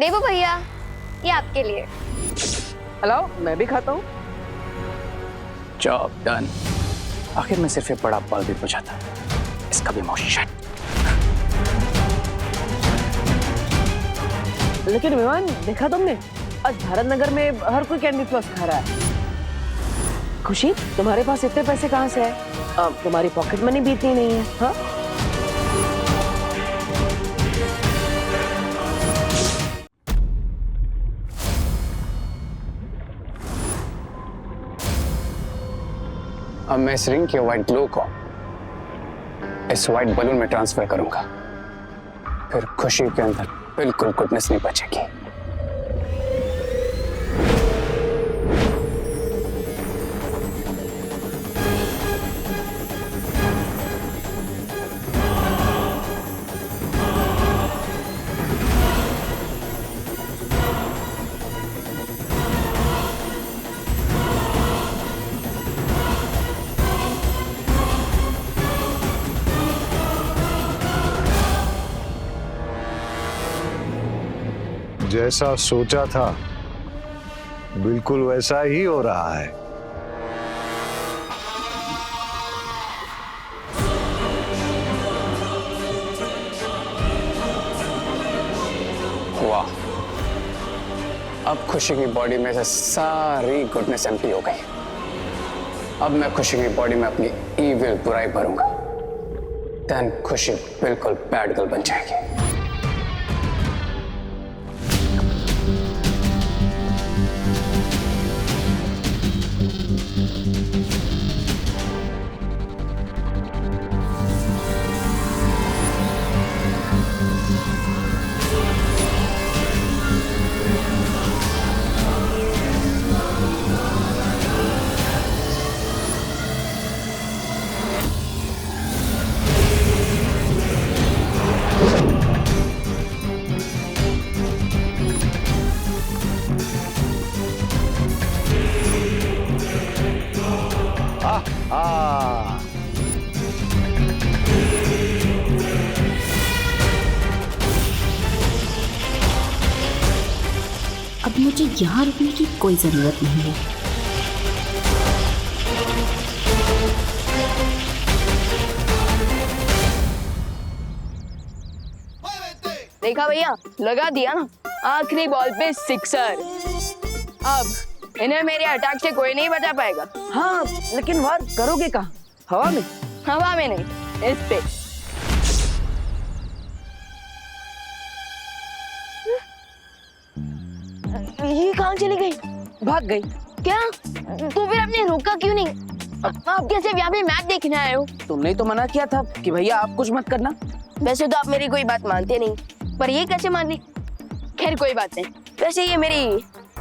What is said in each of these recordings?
देवो भैया, ये आपके लिए। हेलो, मैं भी खाता हूँ। Job done. आखिर में सिर्फ एक बड़ा बल्ब भी बुझा था। इसका भी मोशन। लेकिन विमान, देखा तुमने? आज भारत नगर में हर कोई कैंडी फ्लॉस खा रहा है। खुशी, तुम्हारे पास इतने पैसे कहाँ से है? तुम्हारी पॉकेट मनी भी इतनी नहीं है, हाँ? अब मैं इस रिंग के व्हाइट ग्लो को इस व्हाइट बलून में ट्रांसफर करूंगा। फिर खुशी के अंदर बिल्कुल गुडनेस नहीं बचेगी। जैसा सोचा था बिल्कुल वैसा ही हो रहा है। वाह, अब खुशी की बॉडी में से सारी गुडनेस एम्प्टी हो गई। अब मैं खुशी की बॉडी में अपनी ईविल बुराई भरूंगा। देन खुशी बिल्कुल बैड गर्ल बन जाएगी। अब मुझे यहाँ रुकने की कोई जरूरत नहीं है। देखा भैया, लगा दिया ना, आखिरी बॉल पे सिक्सर। अब इन्हें मेरे अटैक से कोई नहीं बचा पाएगा। हाँ, लेकिन वार करोगे कहाँ? हवा में? हवा में नहीं, इस पे। ये कहाँ चली गई? भाग गई। क्या? तो फिर आपने रोका क्यों नहीं? आप कैसे यहाँ पे मैच देखने आए हो? तुमने तो मना किया था कि भैया आप कुछ मत करना। वैसे तो आप मेरी कोई बात मानते नहीं, पर ये कैसे मान ली? खैर कोई बात नहीं। वैसे ये मेरी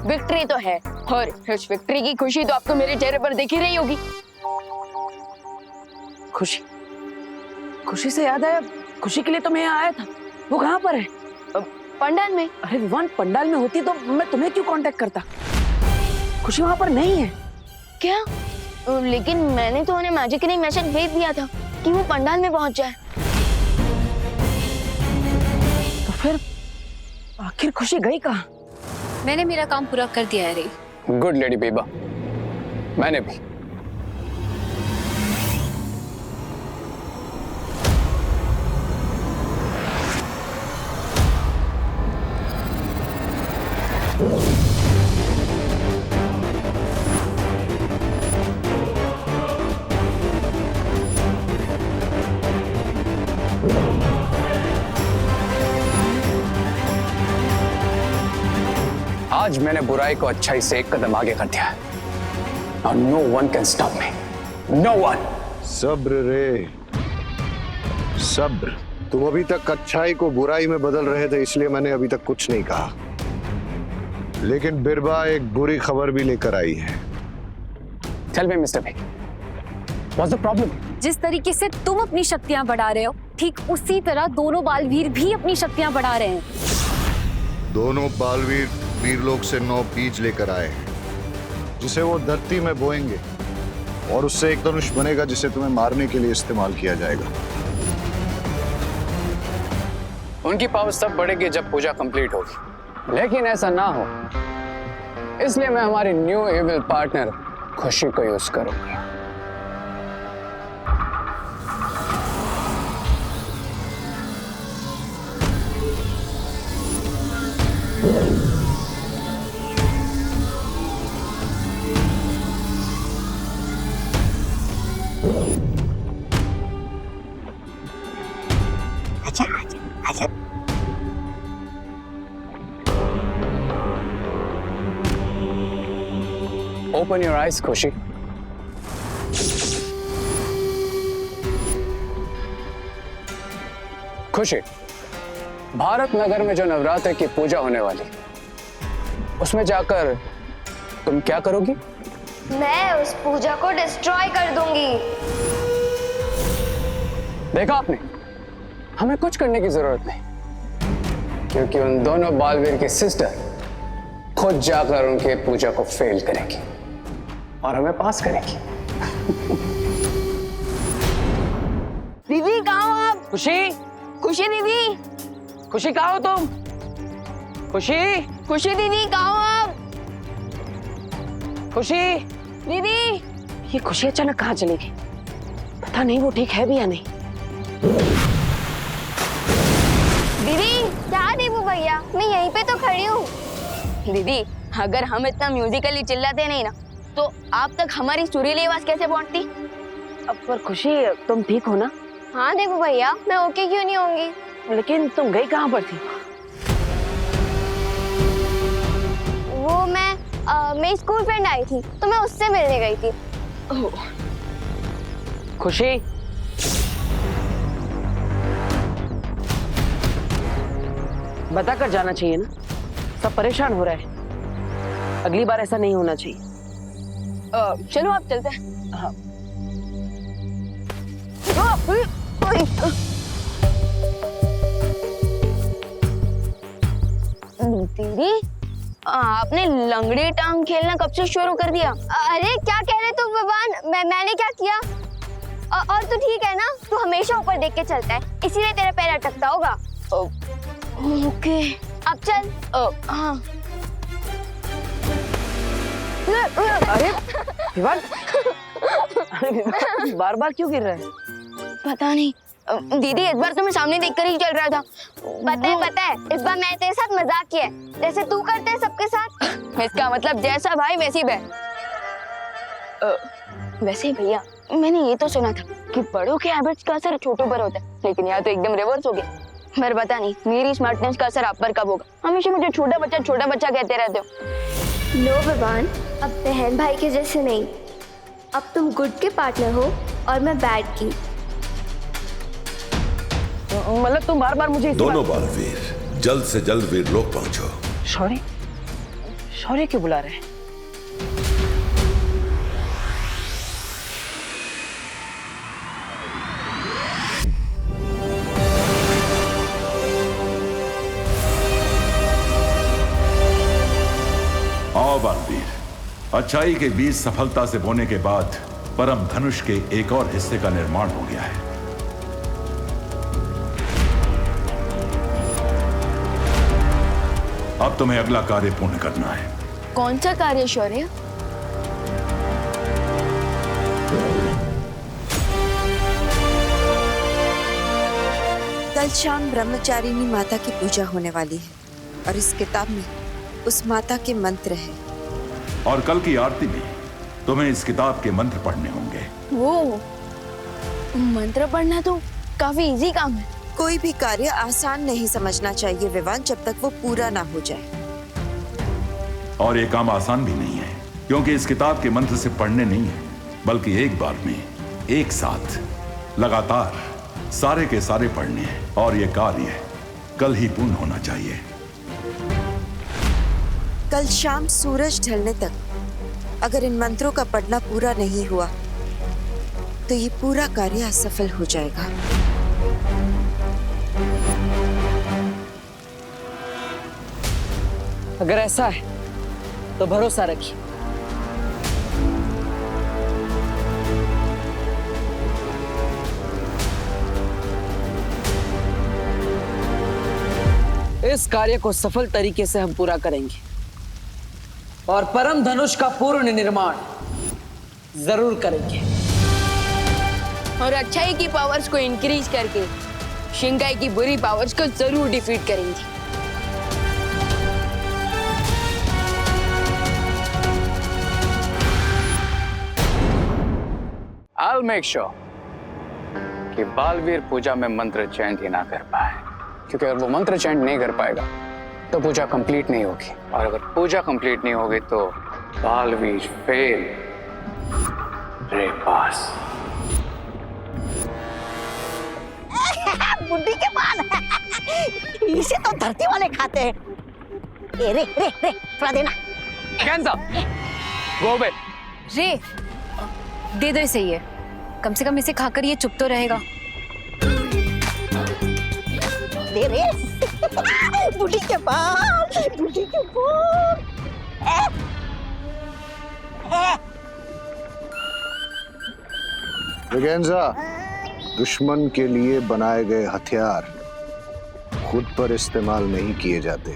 विक्ट्री तो है, और इस विक्ट्री की खुशी तो आपको मेरे चेहरे पर दिख ही रही होगी। खुशी, खुशी से याद आया, खुशी के लिए तो मैं यहाँ आया था। वो कहाँ पर है? पंडाल में। अरे विवान, पंडाल में होती तो मैं तुम्हें क्यों कांटेक्ट करता? खुशी वहाँ पर नहीं है। क्या? लेकिन मैंने तो उन्हें मैजिकली मैसेज भेज दिया था कि वो पंडाल में पहुंच जाए। तो फिर आखिर खुशी गई कहाँ? मैंने मेरा काम पूरा कर दिया है रे। गुड लेडी बेबा, मैंने भी। आज मैंने बुराई को अच्छाई से एक कदम आगे कर दिया है। Now no one can stop me. No one. सब्र रे, सब्र। तुम अभी तक अच्छाई को बुराई में बदल रहे थे, इसलिए मैंने अभी तक कुछ नहीं कहा। लेकिन बिरबा एक बुरी खबर भी लेकर आई है। Tell me, Mr. B. What's the problem? जिस तरीके से तुम अपनी शक्तियां बढ़ा रहे हो, ठीक उसी तरह दोनों बालवीर भी अपनी शक्तियां बढ़ा रहे हैं। दोनों बालवीर वीरलोक से 9 बीज लेकर आए हैं, जिसे वो धरती में बोएंगे और उससे एक धनुष बनेगा जिसे तुम्हें मारने के लिए इस्तेमाल किया जाएगा। उनकी पावर तब बढ़ेगी जब पूजा कंप्लीट होगी। लेकिन ऐसा ना हो, इसलिए मैं हमारी न्यू एविल पार्टनर खुशी को यूज करूंगा। Open your eyes, खुशी। खुशी, भारत नगर में जो नवरात्र की पूजा होने वाली, उसमें जाकर तुम क्या करोगी? मैं उस पूजा को डिस्ट्रॉय कर दूंगी। देखा आपने, हमें कुछ करने की जरूरत नहीं, क्योंकि उन दोनों बालवीर की सिस्टर खुद जाकर उनके पूजा को फेल करेगी और हमें पास करेगी। दीदी कहाँ हो आप? खुशी, खुशी दीदी, खुशी कहाँ हो तुम? खुशी, खुशी दीदी कहाँ हो आप? खुशी, दीदी, ये खुशी अचानक कहाँ चली गई? पता नहीं वो ठीक है भी या नहीं। दीदी क्या देबू भैया, मैं यहीं पे तो खड़ी हूँ। दीदी अगर हम इतना म्यूजिकली चिल्लाते नहीं ना, तो आप तक हमारी सुरीली आवाज कैसे पहुंचती? अब पर खुशी, तुम ठीक हो ना? हाँ देबू भैया, मैं ओके क्यों नहीं होंगी? लेकिन तुम गई कहाँ पर थी? वो मेरी स्कूल फ्रेंड आई थी, तो मैं उससे मिलने गई थी। खुशी, बता कर जाना चाहिए ना, सब परेशान हो रहा है। अगली बार ऐसा नहीं होना चाहिए। चलो आप चलते हैं। हाँ। दीदी आपने लंगड़ी टांग खेलना कब से शुरू कर दिया? अरे क्या कह रहे तू भगवान, मैंने क्या किया? और तू ठीक है ना? तू हमेशा ऊपर देख के चलता है, इसीलिए तेरा पैर अटकता होगा। ओके अब चल। हाँ। अरे विवान, बार बार क्यों गिर रहा है? पता नहीं दीदी, इस बार तो मैं सामने देखकर ही चल रहा था। पता है, इस बार मैंने तेरे साथ मजाक किया है, जैसे तू करते है सबके साथ। इसका मतलब जैसा भाई वैसी बहन। वैसे भैया, मैंने ये तो सुना था कि बड़ों के हैबिट्स का असर छोटों पर होता है, लेकिन यहाँ तो एकदम रिवर्स हो गया। पर पता नहीं मेरी स्मार्टनेस का असर आप पर कब होगा। हमेशा मुझे छोटा बच्चा कहते रहते हो। नो भगवान, अब बहन भाई के जैसे नहीं, अब तुम गुड के पार्टनर हो और मैं बैड की। मतलब तुम बार बार मुझे दोनों बालवीर जल्द से जल्द वीरलोक पहुंचो। शौर्य, शौर्य क्यों बुला रहे हैं? आओ बालवीर, अच्छाई के बीज सफलता से बोने के बाद परम धनुष के एक और हिस्से का निर्माण हो गया है। अब तुम्हें अगला कार्य पूर्ण करना है। कौन सा कार्य शौर्य? कल शाम ब्रह्मचारिणी माता की पूजा होने वाली है और इस किताब में उस माता के मंत्र हैं। और कल की आरती में तुम्हें इस किताब के मंत्र पढ़ने होंगे। वो मंत्र पढ़ना तो काफी इजी काम है। कोई भी कार्य आसान नहीं समझना चाहिए विवान, जब तक वो पूरा ना हो जाए। और ये काम आसान भी नहीं है, क्योंकि इस किताब के मंत्र से पढ़ने नहीं है, बल्कि एक बार में एक साथ लगातार सारे के सारे पढ़ने हैं। और ये कार्य कल ही पूर्ण होना चाहिए। कल शाम सूरज ढलने तक अगर इन मंत्रों का पढ़ना पूरा नहीं हुआ तो ये पूरा कार्य असफल हो जाएगा। अगर ऐसा है तो भरोसा रखिए, इस कार्य को सफल तरीके से हम पूरा करेंगे और परम धनुष का पूर्ण निर्माण जरूर करेंगे और अच्छाई की पावर्स को इंक्रीज करके शिंगाई की बुरी पावर्स को जरूर डिफीट करेंगे। I'll make sure कि बालवीर पूजा में मंत्र चैंट ही ना कर पाए, क्योंकि अगर वो मंत्र चैंट नहीं कर पाएगा तो पूजा कंप्लीट नहीं होगी, और अगर पूजा कंप्लीट नहीं होगी तो बालवीर फेल। रे पास बुड्ढी के बाल इसे तो धरती वाले खाते हैं। ए, रे रे रे थोड़ा देना। कैंसा गो बे। रे दे दो इसे, ये कम से कम इसे खाकर ये चुप तो रहेगा। दे रे बुड्ढी के बाल, बुड्ढी के बाल। ब्रिगेंजा, दुश्मन के लिए बनाए गए हथियार खुद पर इस्तेमाल नहीं किए जाते।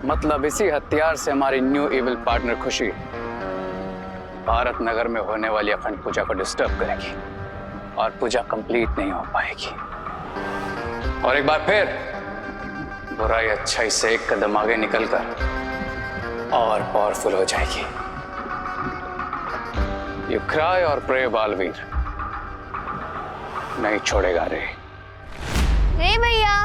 मतलब इसी हथियार से हमारी न्यू इविल पार्टनर खुशी भारत नगर में होने वाली अखंड पूजा को डिस्टर्ब करेगी और पूजा कंप्लीट नहीं हो पाएगी, और एक बार फिर बुराई अच्छाई से एक कदम आगे निकलकर और पावरफुल हो जाएगी। यू क्राई और प्रे बालवीर नहीं छोड़ेगा रे। रे भैया,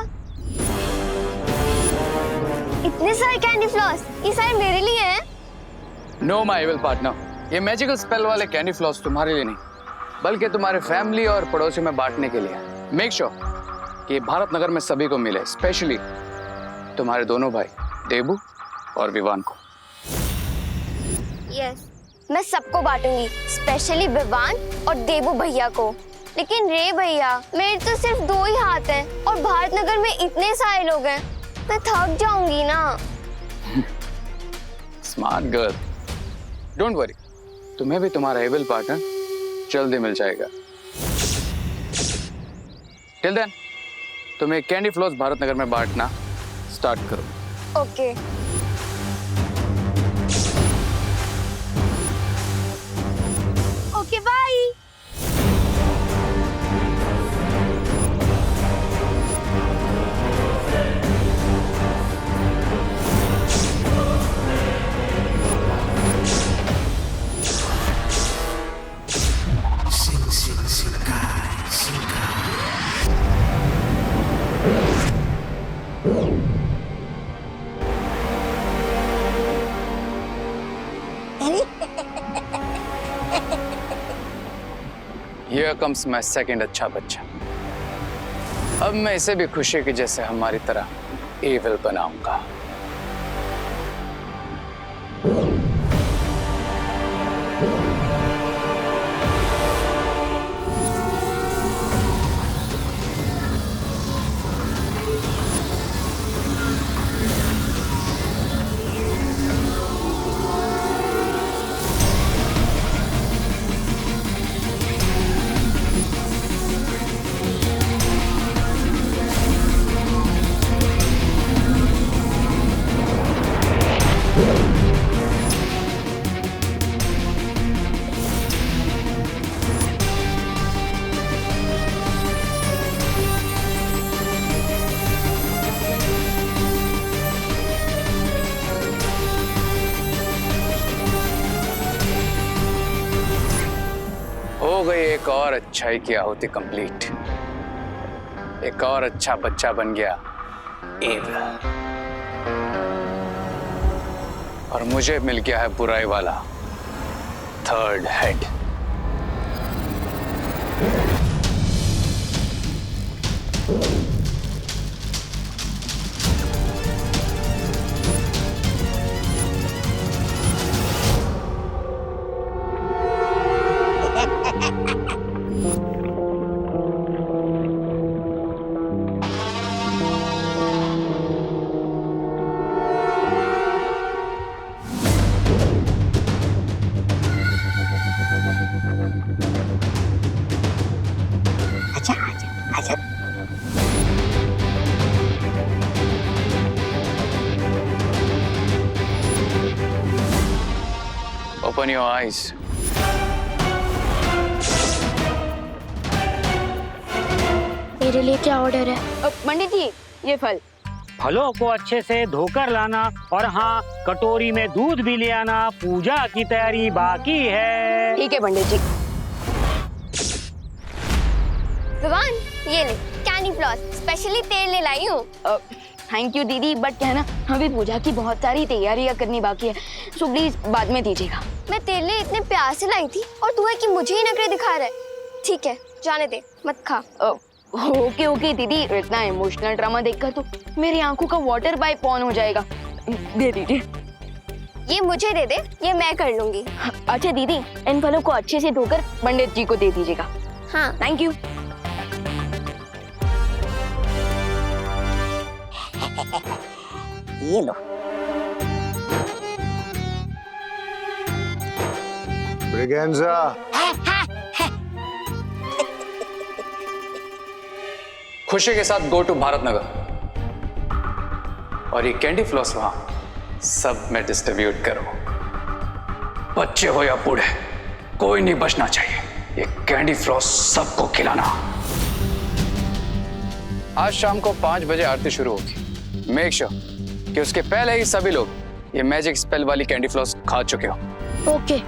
इतने सारे कैंडी फ्लॉस, ये सारे मेरे लिए हैं? नो माय इविल पार्टनर, ये मैजिकल स्पेल वाले कैंडी फ्लॉस तुम्हारे लिए नहीं, बल्कि तुम्हारे फैमिली और पड़ोसियों में बांटने के लिए। मेक श्योर कि भारत नगर में सभी को मिले, स्पेशली तुम्हारे दोनों भाई देबू और विवान को। यस, मैं सबको बांटूंगी, स्पेशली विवान और देबू भैया को। लेकिन रे भैया, मेरे तो सिर्फ 2 ही हाथ हैं और भारत नगर में इतने सारे लोग हैं, मैं थक जाऊंगी ना। स्मार्ट गर्ल, डोंट वरी, तुम्हें भी तुम्हारा एविल पार्टनर जल्दी मिल जाएगा। टिल देन तुम्हें कैंडी फ्लॉस भारत नगर में बांटना स्टार्ट करो। Okay. Okay bye. Here comes my second अच्छा बच्चा। अब मैं इसे भी खुशी की जैसे हमारी तरह एविल बनाऊंगा। हो गई एक और अच्छाई की आहुति कंप्लीट। एक और अच्छा बच्चा बन गया एविल, और मुझे मिल गया है बुराई वाला थर्ड हेड। अच्छा Open your eyes. मेरे लिए क्या ऑर्डर है? पंडित जी, ये फल। फलों को अच्छे से धोकर लाना और हाँ, कटोरी में दूध भी ले आना। पूजा की तैयारी बाकी है। ठीक है पंडित जी। विवान, ये ले कैंडी फ्लॉस, स्पेशली तेल ले लाई हूँ। थैंक यू दीदी, बट क्या है ना, अभी पूजा की बहुत सारी तैयारियां करनी बाकी है, सो प्लीज बाद में दीजिएगा। मैं तेरे लिए इतने प्यार से लाई थी और तू है कि मुझे ही नखरे दिखा रहा है। ठीक है, जाने दे, मत खा। ओके ओके दीदी, इतना इमोशनल ड्रामा देखकर तो मेरी आंखों का वाटर पाइप ऑन हो जाएगा। दे दीजिए। ये मुझे दे दे, ये मैं कर लूंगी। अच्छा दीदी, इन फलों को अच्छे से धोकर पंडित जी को दे दीजिएगा। हाँ, थैंक यू। ये लो। ब्रिगेंजा, खुशी के साथ गो टू भारत नगर और ये कैंडी फ्लॉस वहां सब में डिस्ट्रीब्यूट करो। बच्चे हो या बूढ़े, कोई नहीं बचना चाहिए। ये कैंडी फ्लॉस सबको खिलाना। आज शाम को 5 बजे आरती शुरू होगी। मेक श्योर कि उसके पहले ही सभी लोग ये मैजिक स्पेल वाली कैंडी फ्लॉस खा चुके हो। ओके।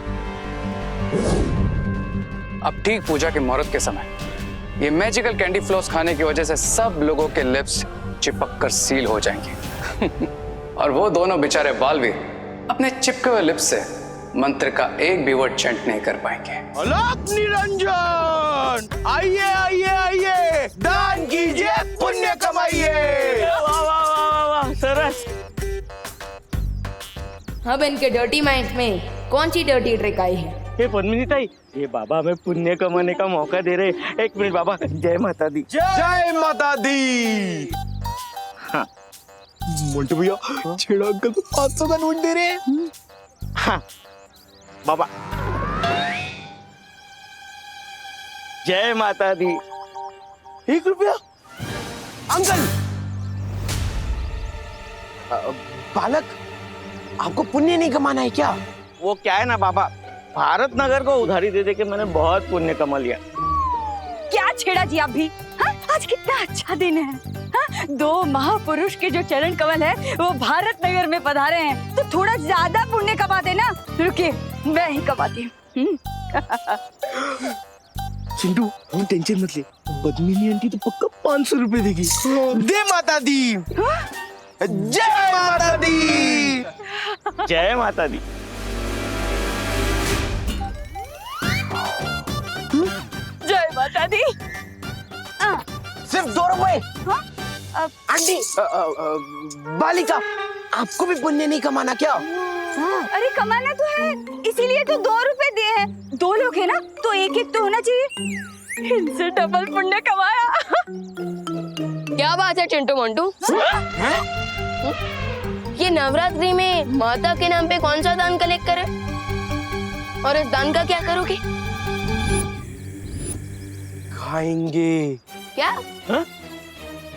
अब ठीक पूजा के मुहूर्त के समय ये मैजिकल कैंडी फ्लॉस खाने की वजह से सब लोगों के लिप्स चिपक कर सील हो जाएंगे और वो दोनों बेचारे बालवीर अपने चिपके हुए लिप्स से मंत्र का एक भी वर्ड चैंट नहीं कर पाएंगे। अलग निरंजन, आइए आइए आइए, दान कीजिए, पुण्य कमाइए। वाह वाह वाह वाह, सरस। अब इनके डर्टी माइंड में कौन सी डर्टी ट्रिक आई है? हे पद्मिनी ताई, ये बाबा हमें पुण्य कमाने का मौका दे रहे। एक मिनट बाबा, जय माता दी। जय माता दी। हाँ। मोंटू भैया, छेड़ा अंकल को 500 का नोट दे रहे हैं। हाँ बाबा, जय माता दी। 1 रुपया। अंकल, बालक, आपको पुण्य नहीं कमाना है क्या? वो क्या है ना बाबा, भारत नगर को उधारी दे दे के मैंने बहुत पुण्य कमा लिया। क्या छेड़ा जी आप भी? हाँ? आज कितना अच्छा दिन है। हाँ? 2 महापुरुष के जो चरण कमल है वो भारत नगर में पधारे हैं, तो थोड़ा ज्यादा पुण्य कमा देना। रुकिए, मैं ही कमाती हूँ। चिंटू, तुम टेंशन मत ले, पद्मिनी आंटी तो पक्का 500 रुपए देगी। दे माता दी। जय माता दी। जय माता दी। जय माता दी। सिर्फ 2 रुपए। आंटी, बालिका, आपको भी पुण्य नहीं कमाना क्या? अरे कमाना तो है, इसीलिए तो 2 रुपए दिए हैं। 2 लोग हैं ना, तो 1-1 तो होना चाहिए। इनसे डबल पुण्य कमाया। क्या बात है चिंटू मोंटू? ये नवरात्रि में माता के नाम पे कौन सा दान कलेक्ट करे और इस दान का क्या करोगे? खाएंगे। क्या?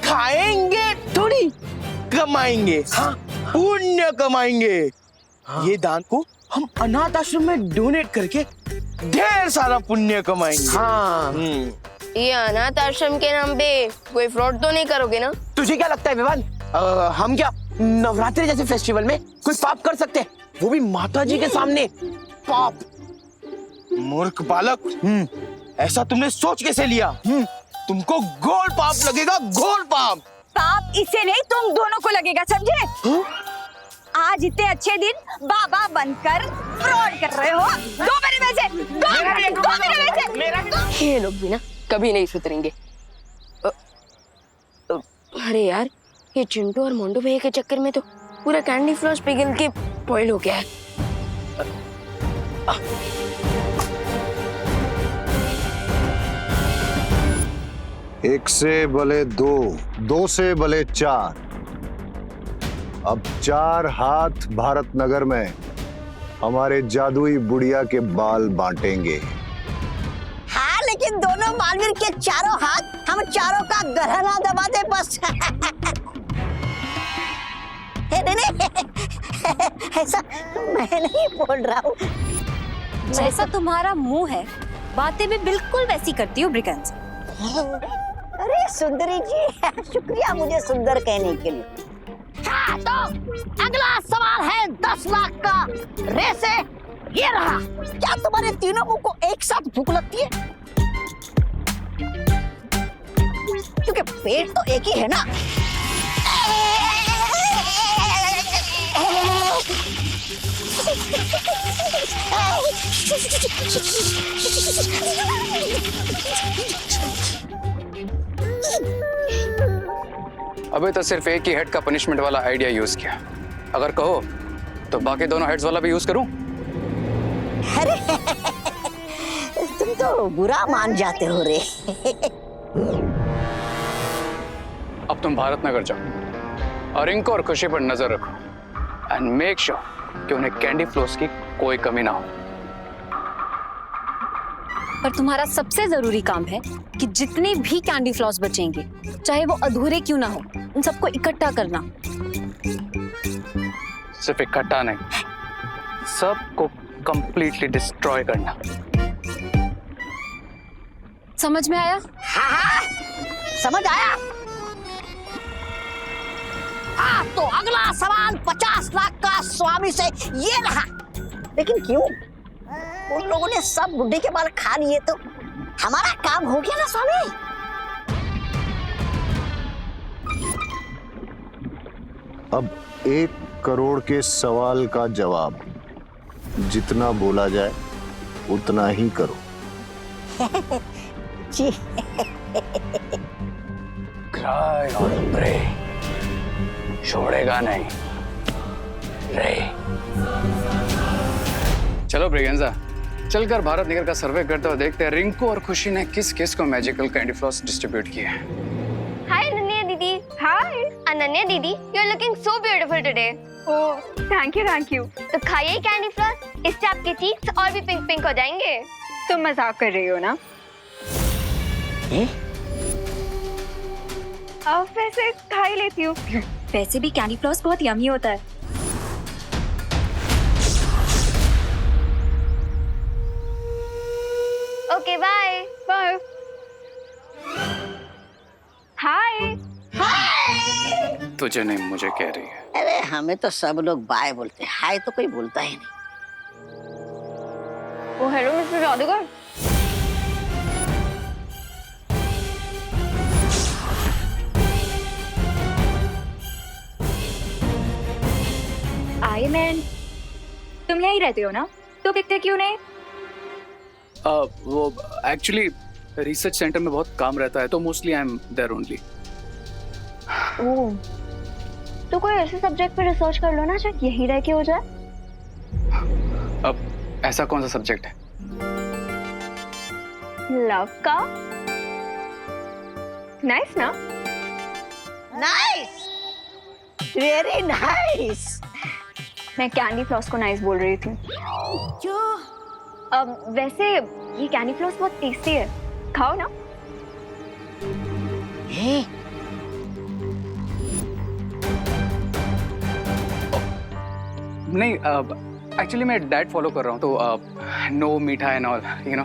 खाएंगे थोड़ी, कमाएंगे। हाँ, पुण्य कमाएंगे। ये दान को हम अनाथ आश्रम में डोनेट करके ढेर सारा पुण्य कमाएंगे। हाँ। ये अनाथ आश्रम के नाम पे कोई फ्रॉड तो नहीं करोगे ना? तुझे क्या लगता है विवान, हम क्या नवरात्रि जैसे फेस्टिवल में कोई पाप कर सकते हैं, वो भी माता जी के सामने? पाप? मूर्ख बालक, ऐसा तुमने सोच कैसे लिया? तुमको घोर पाप लगेगा, घोर पाप। पाप इसे नहीं, तुम दोनों को लगेगा, समझे? आज इतने अच्छे दिन बाबा बनकर फ्रॉड कर रहे हो। 2 मेरे में से, 2 मेरे में से। ये लोग भी ना कभी नहीं सुधरेंगे। अरे यार, ये चिंटू और मोंटू भैया के चक्कर में तो पूरा कैंडी फ्लॉस पिघल के बॉयल हो गया है। एक से भले 2, 2 से भले 4। अब 4 हाथ भारत नगर में हमारे जादुई बुढ़िया के बाल बांटेंगे। हाँ, लेकिन दोनों बालवीर के चारों हाथ हम चारों का गहना दबा दे बस। नहीं ऐसा मैं नहीं बोल रहा हूँ। जैसा तुम्हारा मुंह है बातें भी बिल्कुल वैसी करती हो ब्रिगेंस। अरे सुंदरी जी, शुक्रिया मुझे सुंदर कहने के लिए। हाँ, तो अगला सवाल है 10 लाख का। रेस है ये रहा। क्या तुम्हारे तीनों मुंह को एक साथ भूख लगती है? क्योंकि पेट तो एक ही है ना। अबे तो सिर्फ एक ही हेड का पनिशमेंट वाला आइडिया यूज किया। अगर कहो तो बाकी दोनों हेड्स वाला भी यूज करूं? अरे तुम तो बुरा मान जाते हो रे। अब तुम भारत नगर जाओ और रिंकू और खुशी पर नजर रखो एंड मेक श्योर कि उन्हें कैंडी फ्लोस की कोई कमी ना हो। पर तुम्हारा सबसे जरूरी काम है कि जितने भी कैंडी फ्लॉस बचेंगे, चाहे वो अधूरे क्यों ना हो, उन सबको इकट्ठा करना। सिर्फ इकट्ठा नहीं, सबको कंप्लीटली डिस्ट्रॉय करना। समझ में आया? हाँ, समझ आया। हाँ, तो अगला सवाल 50 लाख का स्वामी से ये रहा। लेकिन क्यों? उन लोगों ने सब बुड्ढे के बाल खा लिए तो हमारा काम हो गया ना स्वामी। अब 1 करोड़ के सवाल का जवाब जितना बोला जाए उतना ही करो। जी। क्राई और प्रे, छोड़ेगा नहीं रे। चलो ब्रिगेंजा, चलकर भारत नगर का सर्वे करते हुए देखते हैं रिंकू और खुशी ने किस किस को मैजिकल कैंडी फ्लॉस डिस्ट्रीब्यूट किए हैं। हाय अनन्या दीदी। हाय अनन्या दीदी, you are looking so beautiful today. Oh thank you. तो खाइए कैंडी फ्लॉस, इससे आपके चीक्स और भी पिंक पिंक हो जाएंगे। तुम मजाक कर रही हो ना? अब वैसे खा ही लेती हूँ। वैसे भी कैंडी फ्लॉस बहुत यम्मी होता है। Okay bye bye. हाय। तुझे नहीं मुझे कह रही है। अरे हमें तो सब लोग बाय बोलते हैं, हाय तो कोई बोलता ही नहीं। ओ हेलो मिस्टर जादूगर। आई मैन, तुम यहीं रहते हो ना? तो दिखते क्यों नहीं? वो एक्चुअली रिसर्च सेंटर में बहुत काम रहता है तो mostly I am there only. ओह, तो कोई ऐसे सब्जेक्ट पे रिसर्च कर लो ना जो यहीं रह के हो जाए। अब ऐसा कौन सा सब्जेक्ट है? लव का। नाइस ना? Nice, very nice. मैं कैंडी फ्लॉस को नाइस बोल रही थी। क्यों? अब वैसे ये कैंडी फ्लॉस बहुत टेस्टी है, खाओ ना। नहीं, एक्चुअली मैं डाइट फॉलो कर रहा हूँ तो नो मीठा एंड ऑल, यू नो।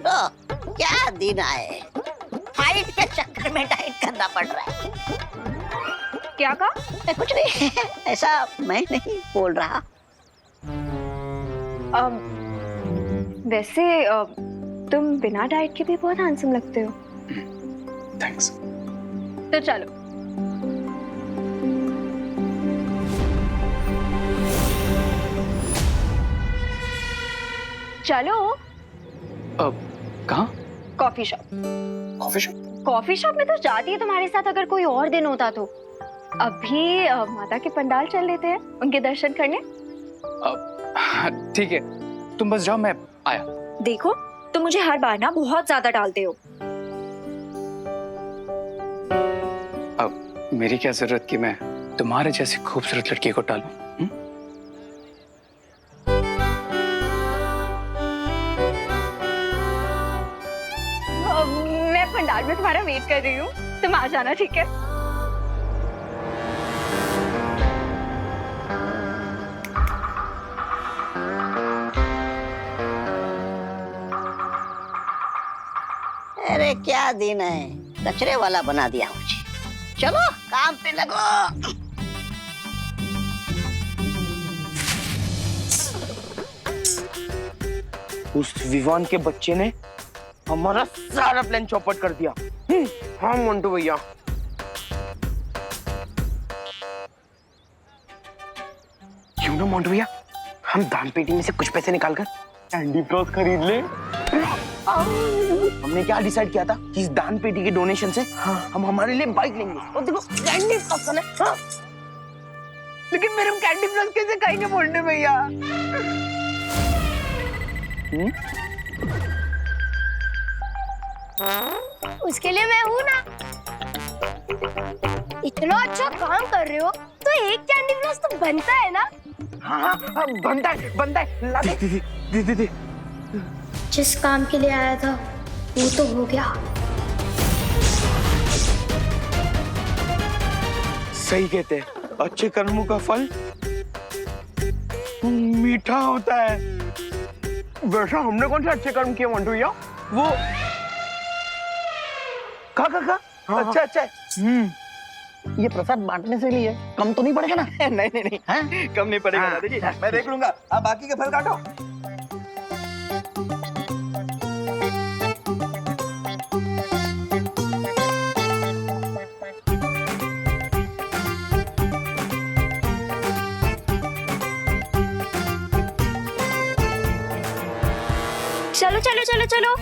तो क्या दिन आए, फाइट के चक्कर में डाइट करना पड़ रहा है। क्या कहा? कुछ नहीं, ऐसा मैं नहीं बोल रहा। वैसे तुम बिना डाइट के भी बहुत हैंडसम लगते हो। थैंक्स। तो चलो। चलो। कहाँ? Coffee shop. Coffee shop? Coffee shop में तो जाती है तुम्हारे साथ अगर कोई और दिन होता तो। अभी माता के पंडाल चल लेते हैं, उनके दर्शन करने। ठीक है, तुम बस जाओ, मैं आया। देखो, तुम मुझे हर बार ना बहुत ज्यादा डालते हो। अब मेरी क्या जरूरत कि मैं तुम्हारे जैसी खूबसूरत लड़की को टालूं? बाहर में तुम्हारा वेट कर रही हूँ, तुम आ जाना, ठीक है? अरे क्या दिन है, कचरे वाला बना दिया मुझे। चलो काम पे लगो। उस विवान के बच्चे ने हमारा सारा प्लान चौपट कर दिया। हाँ मोंटू भैया। क्यों ना मोंटू भैया, हम दान पेटी में से कुछ पैसे निकालकर कैंडी फ्लॉस खरीद ले। हमने क्या डिसाइड किया था कि इस दान पेटी के डोनेशन से हम हमारे लिए बाइक लेंगे और देखो कैंडी फ्लॉस है। हाँ? लेकिन फिर हम कैंडी फ्लॉस कैसे खाएंगे मोंटू भैया? उसके लिए मैं हूँ ना। इतना अच्छा काम कर रहे हो तो एक कैंडी फ्लॉस तो बनता है ना। हाँ बनता है ला दे। जिस काम के लिए आया था वो तो हो गया। सही कहते हैं, अच्छे कर्मों का फल मीठा होता है। वैसा हमने कौन से अच्छे कर्म किए मोंटू भैया? वो का अच्छा ये प्रसाद बांटने से लिए कम तो नहीं पड़ेगा ना? नहीं हाँ? कम नहीं पड़ेगा दादा जी, मैं देख लूंगा। आप बाकी के फल काटो। चलो चलो चलो चलो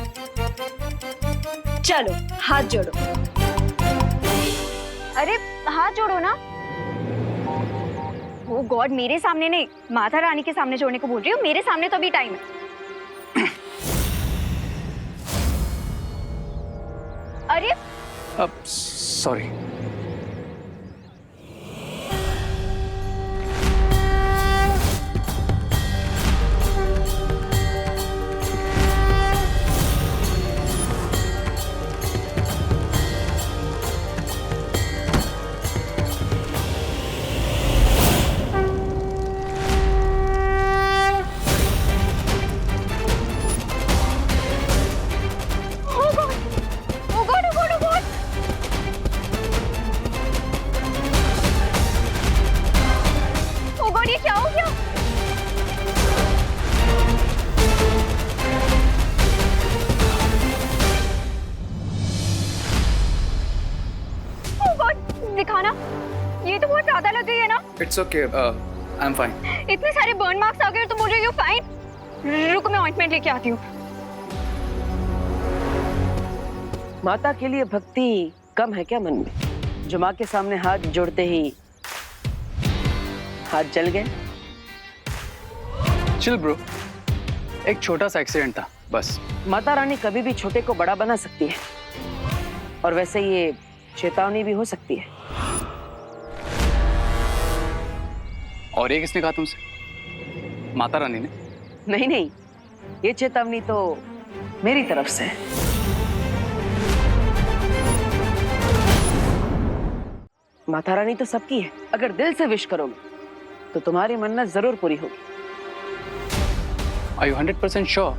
चलो, हाथ जोड़ो। अरे हाथ जोड़ो ना। ओ गॉड, मेरे सामने नहीं, माता रानी के सामने जोड़ने को बोल रही हूँ। मेरे सामने तो अभी टाइम है। अरे सॉरी। दिखाना, ये तो बहुत ज्यादा लग गई है ना। It's okay, I am fine. इतने सारे बर्न मार्क्स आ गए और तुम बोल रहे हो फाइन। रुको, मैं ऑइंटमेंट लेके आती हूँ। माता के लिए भक्ति कम है क्या मन में, जो माँ के सामने हाथ जोड़ते ही हाथ जल गए? चिल ब्रो, एक छोटा सा एक्सीडेंट था बस। माता रानी कभी भी छोटे को बड़ा बना सकती है, और वैसे ये चेतावनी भी हो सकती है। और ये किसने कहा तुमसे? माता रानी ने? नहीं, ये चेतावनी तो मेरी तरफ से है। माता रानी तो सबकी है, अगर दिल से विश करोगे तो तुम्हारी मन्नत जरूर पूरी होगी। Are you 100% श्योर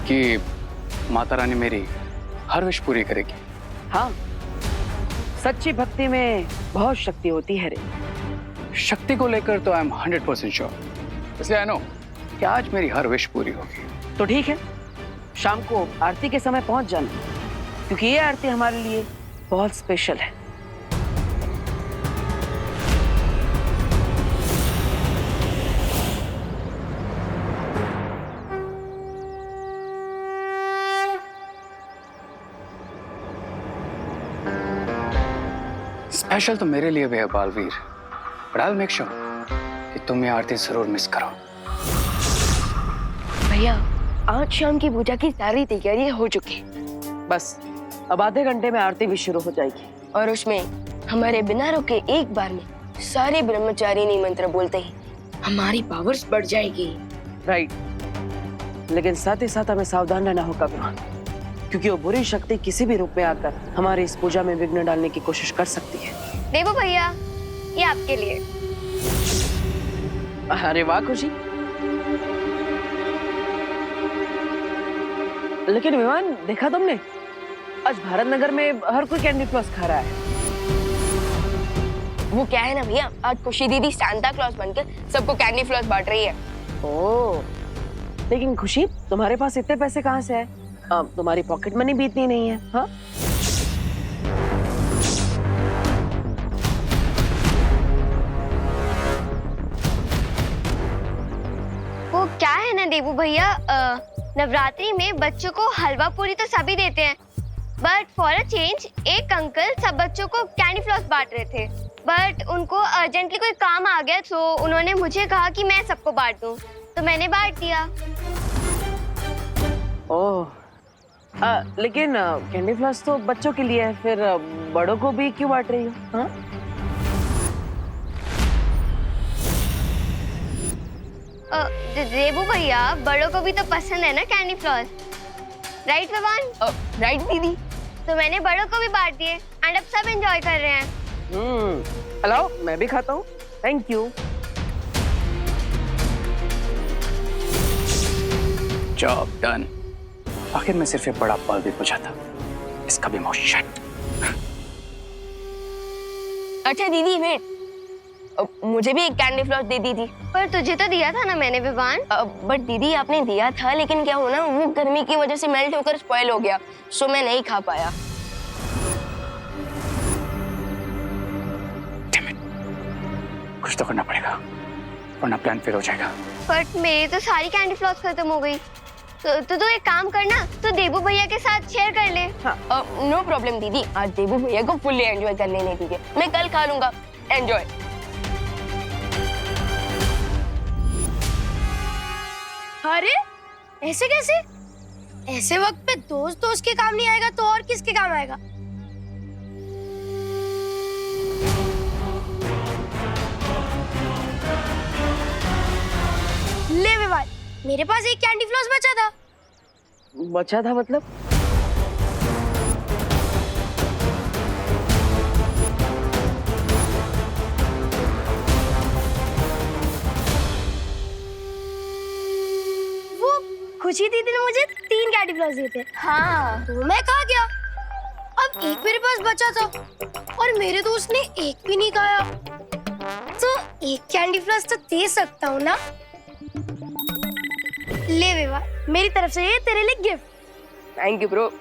कि माता रानी मेरी हर विश पूरी करेगी? हाँ, सच्ची भक्ति में बहुत शक्ति होती है रे। शक्ति को लेकर तो आई एम 100% श्योर, इसलिए आई नो कि आज मेरी हर विश पूरी होगी। तो ठीक है, शाम को आरती के समय पहुंच जाना, क्योंकि ये आरती हमारे लिए बहुत स्पेशल है। स्पेशल तो मेरे लिए भी है Baalveer, but I will make sure कि तुम ये आरती जरूर मिस करो। भैया, आज शाम की पूजा की सारी तैयारी हो चुकी। बस अब आधे घंटे में आरती भी शुरू हो जाएगी, और उसमें हमारे बिना रुके एक बार में सारे ब्रह्मचारिणी मंत्र बोलते ही हमारी पावर्स बढ़ जाएगी। राइट, लेकिन साथ ही साथ हमें सावधान रहना होगा विमान, क्योंकि वो बुरी शक्ति किसी भी रूप में आकर हमारे इस पूजा में विघ्न डालने की कोशिश कर सकती है। देवो भैया, ये आपके लिए। अरे वाह खुशी। लेकिन विमान, देखा तुमने, आज भारत नगर में हर कोई कैंडी फ्लॉस खा रहा है। वो क्या है ना भैया, आज खुशी दीदी सांता क्लॉज बनकर सबको कैंडी फ्लॉस बांट रही है। ओह, लेकिन खुशी, तुम्हारे पास इतने पैसे कहाँ से है? तुम्हारी पॉकेट मनी भी इतनी नहीं है। हाँ, वो क्या है ना देवू भैया, नवरात्रि में बच्चों को हलवा पूरी तो सभी देते हैं, बट फॉर अ चेंज एक अंकल सब बच्चों को कैंडी फ्लॉस बांट रहे थे, बट उनको अर्जेंटली कोई काम आ गया तो उन्होंने मुझे कहा कि मैं सबको बांट दूं, तो मैंने बांट दिया। ओह, लेकिन कैंडी फ्लॉस तो बच्चों के लिए है, फिर बड़ों को भी क्यों बांट रही हो? हाँ? देवू भैया, बड़ों को भी तो पसंद है ना कैंडी फ्लॉस, राइट भगवान? राइट दीदी। तो मैंने बड़ों को भी बांट दिए एंड अब सब एंजॉय कर रहे हैं। हेलो, मैं भी खाता हूँ, थैंक यू। Job done. आखिर में सिर्फ एक बड़ा बल्ब भी पूछा था, इसका भी माउथ शट। अच्छा दीदी वेट, मुझे भी एक कैंडी फ्लॉस दे दी थी। पर तुझे तो दिया था ना मैंने विवान। बट दीदी आपने दिया था, लेकिन क्या हो ना, वो गर्मी की वजह से मेल्ट होकर स्पॉइल हो गया, सो मैं नहीं खा पाया। कुछ तो करना पड़ेगा, वरना प्लान फेल हो जाएगा। बट मेरी तो सारी कैंडी फ्लॉस खत्म हो गई, तो तू एक काम करना, तो देबू भैया के साथ शेयर कर ले। नो प्रॉब्लम दीदी, आज देबू भैया को फुल्ली एंजॉय कर लेने दीजिए, मैं कल खा लूंगा। एंजॉय। अरे ऐसे कैसे? ऐसे वक्त पे दोस्त दोस्त के काम नहीं आएगा तो और किसके काम आएगा? ले विवान, मेरे पास एक कैंडी फ्लॉस बचा था। बचा था मतलब? खुशी दीदी ने मुझे 3 कैंडी फ्लॉस दिए थे। हाँ, तो मैं खा गया। अब एक मेरे पास बचा था और मेरे दोस्त ने एक भी नहीं खाया, तो एक कैंडी फ्लॉस तो दे सकता हूँ ना। ले विवा, मेरी तरफ से ये तेरे लिए गिफ्ट। Thank you bro.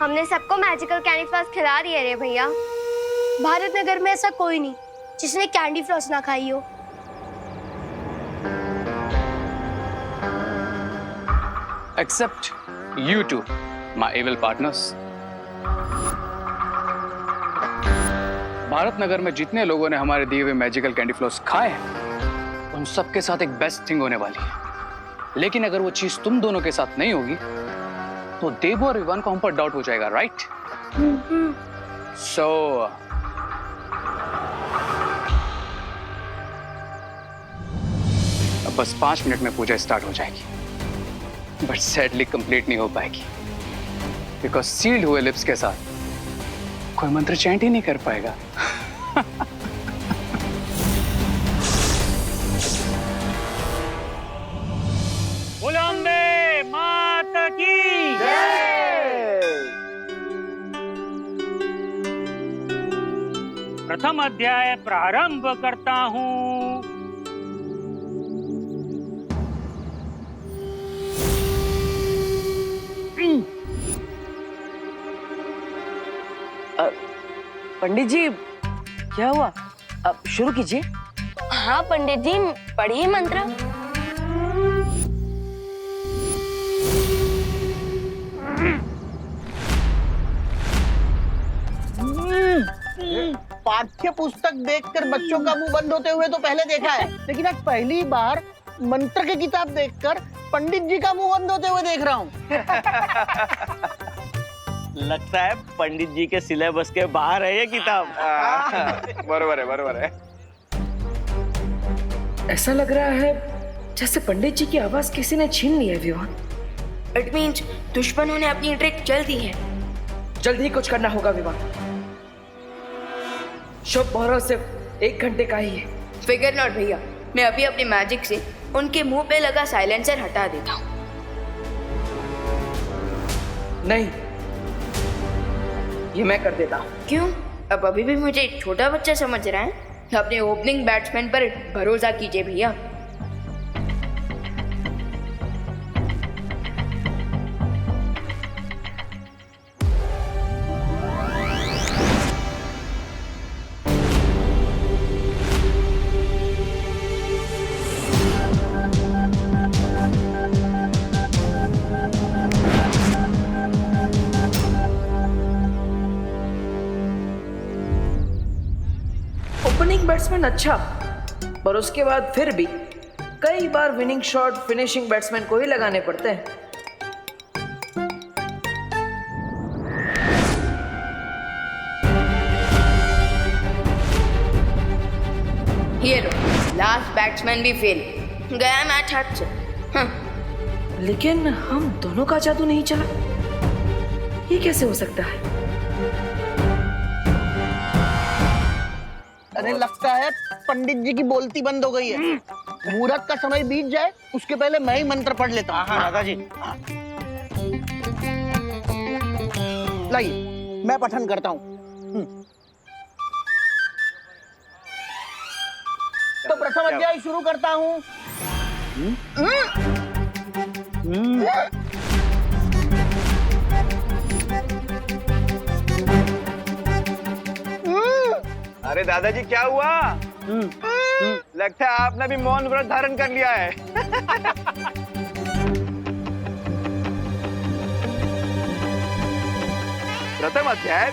हमने सबको मैजिकल कैंडी फ्लॉस खिला दिए रे भैया। भारत नगर में ऐसा कोई नहीं जिसने कैंडी फ्लॉस ना खाई हो। Except you two, my evil partners. Bharat Nagar में जितने लोगों ने हमारे दिए हुए मैजिकल कैंडी फ्लॉस खाए हैं, उन सब के साथ एक बेस्ट थिंग होने वाली है। लेकिन अगर वो चीज तुम दोनों के साथ नहीं होगी, तो देबू और विवान को हम पर डाउट हो जाएगा, राइट? सो अब बस 5 मिनट में पूजा स्टार्ट हो जाएगी, बट सैडली कंप्लीट नहीं हो पाएगी, बिकॉज सील्ड हुए लिप्स के साथ कोई मंत्र चैंट ही नहीं कर पाएगा। बुलंबे माता की जय। प्रथम अध्याय प्रारंभ करता हूँ। पंडित जी, क्या हुआ? अब शुरू कीजिए। हाँ पंडित जी, पढ़िए मंत्र। पाठ्य पुस्तक देखकर बच्चों का मुंह बंद होते हुए तो पहले देखा है, लेकिन आज पहली बार मंत्र की किताब देखकर पंडित जी का मुंह बंद होते हुए देख रहा हूँ। लगता है पंडित जी के सिलेबस के बाहर है ये किताब। बरोबर है। ऐसा लग रहा है जैसे पंडित जी की आवाज किसी ने छीन ली है विवान। इट मींस दुश्मनों ने अपनी ट्रिक चल दी है। जल्दी ही कुछ करना होगा विवान। शुभ मुहूर्त सिर्फ 1 घंटे का ही है। फिगर नॉट भैया, मैं अभी अपने मैजिक से उनके मुंह पे लगा साइलेंसर हटा देता हूँ। नहीं, ये मैं कर देता हूँ। क्यों? अब अभी भी मुझे छोटा बच्चा समझ रहा है? अपने ओपनिंग बैट्समैन पर भरोसा कीजिए भैया। ओपनिंग बैट्समैन अच्छा, पर उसके बाद फिर भी कई बार विनिंग शॉट फिनिशिंग बैट्समैन को ही लगाने पड़ते हैं। ये लो, लास्ट बैट्समैन भी फेल, गया मैच हाथ से। लेकिन हम दोनों का जादू नहीं चला, ये कैसे हो सकता है? अरे लगता है पंडित जी की बोलती बंद हो गई है। मुहूर्त का समय बीत जाए उसके पहले मैं ही मंत्र पढ़ लेता हूँ। हाँ दादाजी। लाइए मैं पठन करता हूँ। तो प्रथम अध्याय शुरू करता हूँ। अरे दादाजी क्या हुआ? लगता है आपने भी मौन व्रत धारण कर लिया है। प्रथम अध्याय।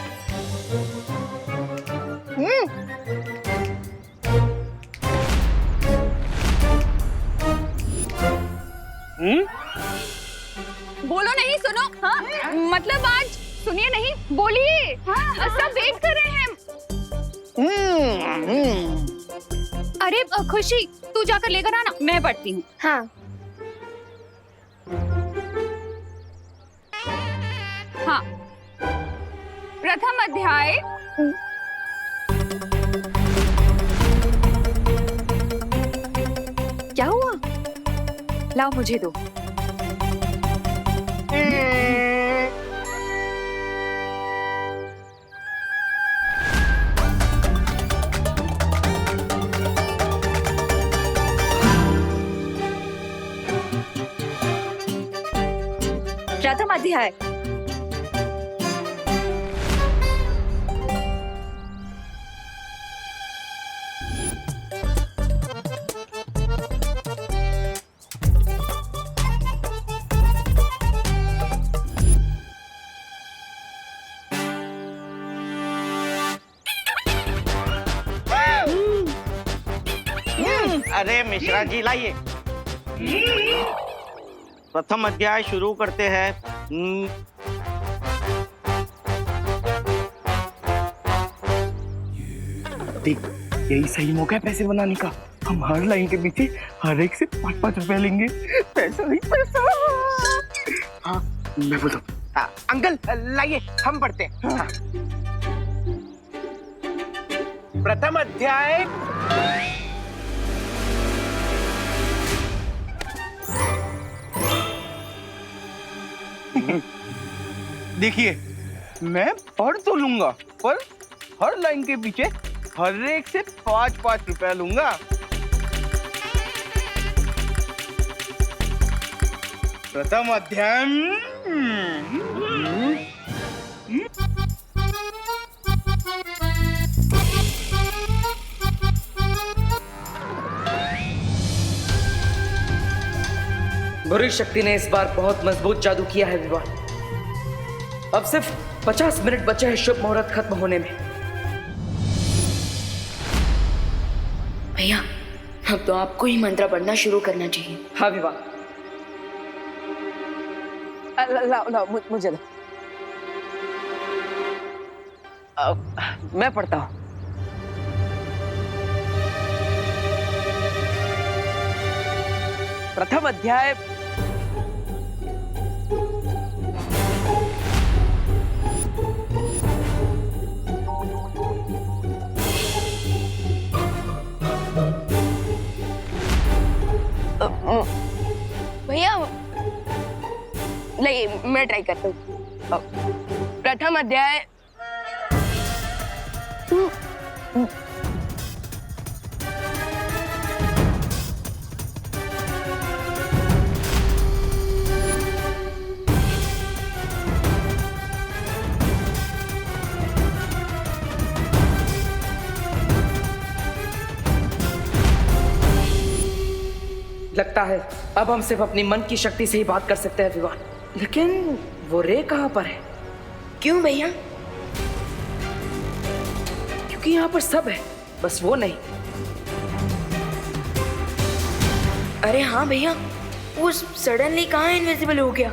बोलो नहीं, सुनो। हाँ? मतलब आज सुनिए नहीं, बोलिए। हाँ, सब वेट कर रहे हैं। अरे खुशी, तू जाकर लेकर आना, मैं पढ़ती हूँ। हाँ। हाँ, प्रथम अध्याय। क्या हुआ? लाओ मुझे दो। प्रथम अध्याय। अरे मिश्रा जी लाइए। प्रथम अध्याय शुरू करते हैं। देख, यही सही मौका है पैसे बनाने का। हम हर लाइन के पीछे हर एक से 5-5 रुपए लेंगे। पैसा ही पैसा। हाँ, मैं बोलता हूँ। अंकल लाइए, हम पढ़ते हैं। हाँ। प्रथम अध्याय। देखिए, मैं पढ़ तो लूंगा, पर हर लाइन के पीछे हर एक से 5-5 रुपए लूंगा। प्रथम अध्याय। बुरी शक्ति ने इस बार बहुत मजबूत जादू किया है विवान। अब सिर्फ 50 मिनट बचे हैं शुभ मुहूर्त खत्म होने में। भैया, अब तो आपको ही मंत्र पढ़ना शुरू करना चाहिए। हाँ विवान, लाओ लाओ मुझे दो। मैं पढ़ता हूँ। प्रथम अध्याय। भैया नहीं, मैं ट्राई करता हूँ। प्रथम अध्याय। लगता है अब हम सिर्फ अपनी मन की शक्ति से ही बात कर सकते हैं विवान। लेकिन वो रे कहाँ पर है? क्यों भैया? क्योंकि यहाँ पर सब है, बस वो नहीं। अरे हाँ भैया, वो सडनली कहाँ इनविजिबल हो गया?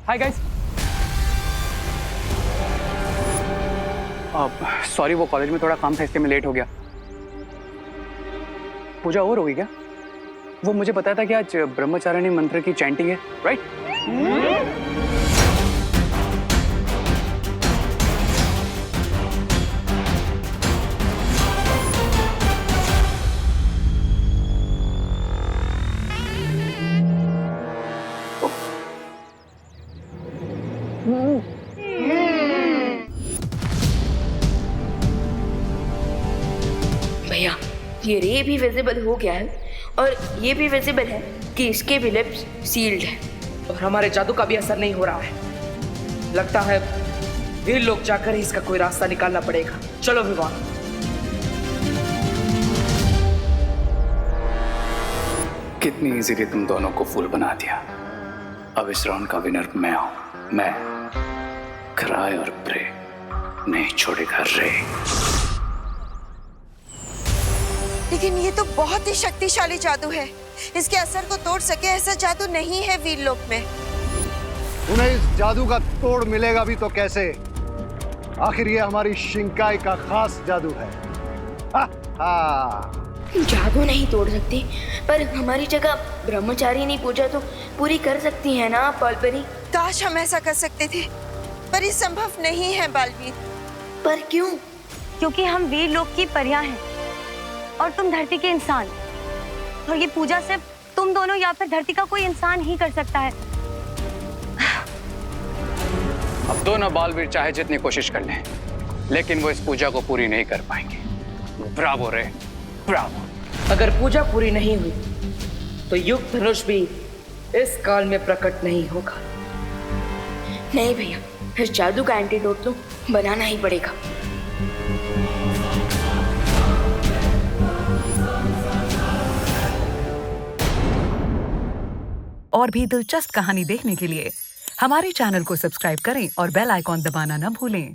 Hi guys. सॉरी, वो कॉलेज में थोड़ा काम था इसलिए मैं लेट हो गया। पूजा और होगी क्या? वो मुझे बताया था कि आज ब्रह्मचारिणी मंत्र की चैंटिंग है, राइट? भैया, ये रे भी विजिबल हो गया है और ये भी विजिबल है कि इसके भी लिप्स सील्ड है और हमारे जादू का भी असर नहीं हो रहा है। लगता है वीर लोग जाकर ही इसका कोई रास्ता निकालना पड़ेगा। चलो विवान। कितनी इजीली तुम दोनों को फूल बना दिया। अब इस राउंड का विनर मैं हूं। मैं क्राई और प्रे नहीं छोड़ेगा रे। लेकिन ये तो बहुत ही शक्तिशाली जादू है। इसके असर को तोड़ सके ऐसा जादू नहीं है वीरलोक में। उन्हें इस जादू का तोड़ मिलेगा भी तो कैसे? आखिर ये हमारी शिंकाई का खास जादू है। हा, हा। जादू नहीं तोड़ सकती, पर हमारी जगह ब्रह्मचारिणी पूजा तो पूरी कर सकती है ना पॉलपरी? काश हम ऐसा कर सकते थे, पर ये संभव नहीं है बालवीर। पर क्यों? क्योंकि हम वीरलोक की परियां हैं और तुम धरती के इंसान, और ये पूजा सिर्फ तुम दोनों या फिर धरती का कोई इंसान ही कर सकता है। अब दोनों बालवीर चाहे जितनी कोशिश कर लें, लेकिन वो इस पूजा को पूरी नहीं कर पाएंगे। ब्रावो रे, ब्रावो। अगर पूजा पूरी नहीं हुई तो युग धनुष भी इस काल में प्रकट नहीं होगा। नहीं भैया, इस जादू का एंटीडोट तो बनाना ही पड़ेगा। और भी दिलचस्प कहानी देखने के लिए हमारे चैनल को सब्सक्राइब करें और बेल आइकॉन दबाना न भूलें।